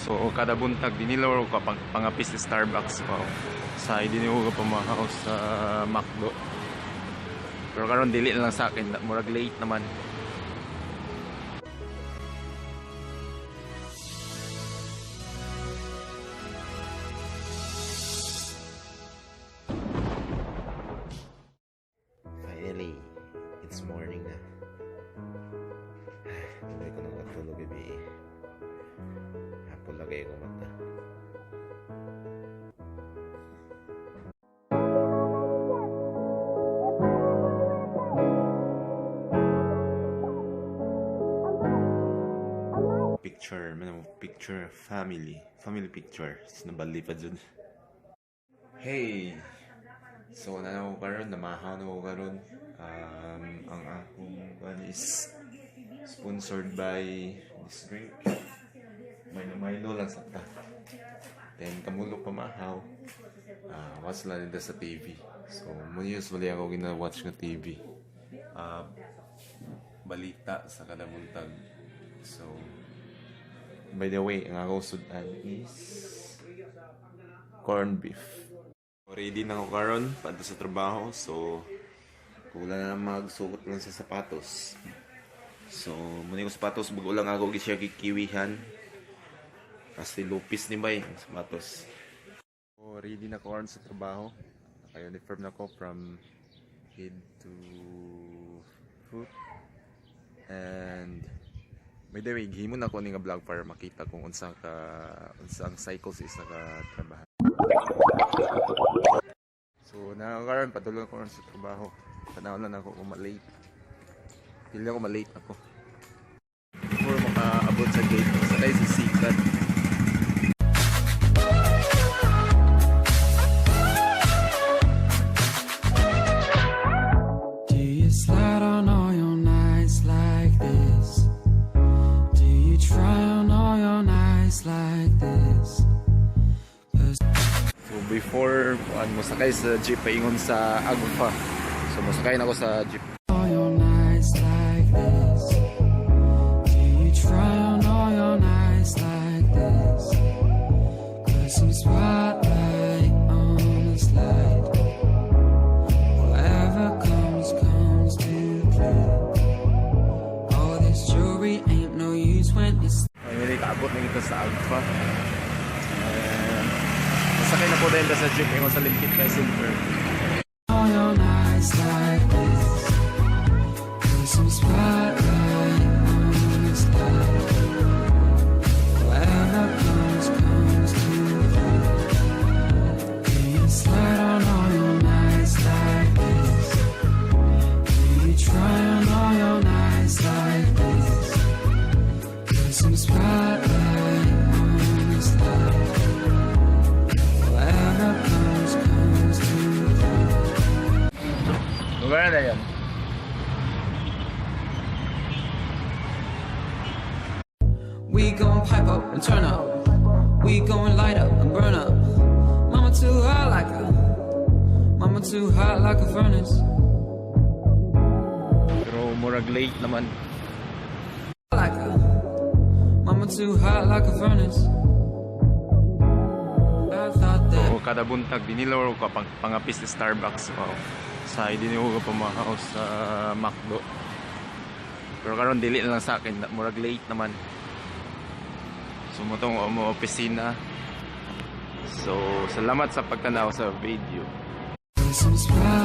So kada buntag dinilaro ko pangapis sa Starbucks pa. Sa diniho ko pamahaw sa McDo. Pero karon dili na lang sa akin, murag late naman. Finally, it's morning na. Tuloy ko nang katulog gabi. Hapon lagay ko mata. Picture, family picture. Nabali pa dyan. Hey! So, ko karon, namahaw na ko karon. Ang akong one is sponsored by this drink. Milo lang sakta. Then, kamulok pamahaw. Watch lang nila sa TV. So, usually ako gina-watch ng TV. Balita sa kada buntag. So, by the way, ang akong sudan is corned beef. Ready na ako karon para sa trabaho. So, kulang na magsuot lang sa sapatos. So, muna ko sapatos. Bago lang ako siya kikiwihan. Kasi lupis ni Bay ang sapatos. So, ready na ako karon sa trabaho. Naka-uniform na ako from head to foot. And by the way, gihimo na ko ni nga vlog para makita kung unsa ang cycles is nakatrabaho. So, nakakaroon, patuloy ko sa trabaho. Panahon na ako malate. Pili ako malate ako. Before makaabot sa gate, sakay sa sikat. Do you slide on all your nights like this? Do you try on all your nights like this? So before masakay sa jeep paingon sa Agfa. So masakay na ako sa jeep. All your nights like this. Do you try on all your nights like this? Put some spotlight on the slide. Whatever comes too clear. All this jewelry ain't no use when it's May kaabot na kita sa Agfa. Masakay na po din sa jeep paingon sa Limpit kay Silver. all your nights like this. Put some spotlight on the slide. Whatever comes too clear. Do you slide on all your nights like this? Do you try on all your nights like this? Put some spotlight on the slide. Whatever comes too clear. Lugar na yan. We gon' pipe up and turn up. We gon' light up and burn up. Mama too hot like a furnace. Pero murag late naman. Mama too hot like a furnace. I thought that O kada buntag dinilaro ko pangapis sa Starbucks. Sa diniho ko pamahaw sa McDo. Pero karon dili na lang sa akin, murag late naman. So mutong mo opisina. So salamat sa pagtanaw sa video. some spot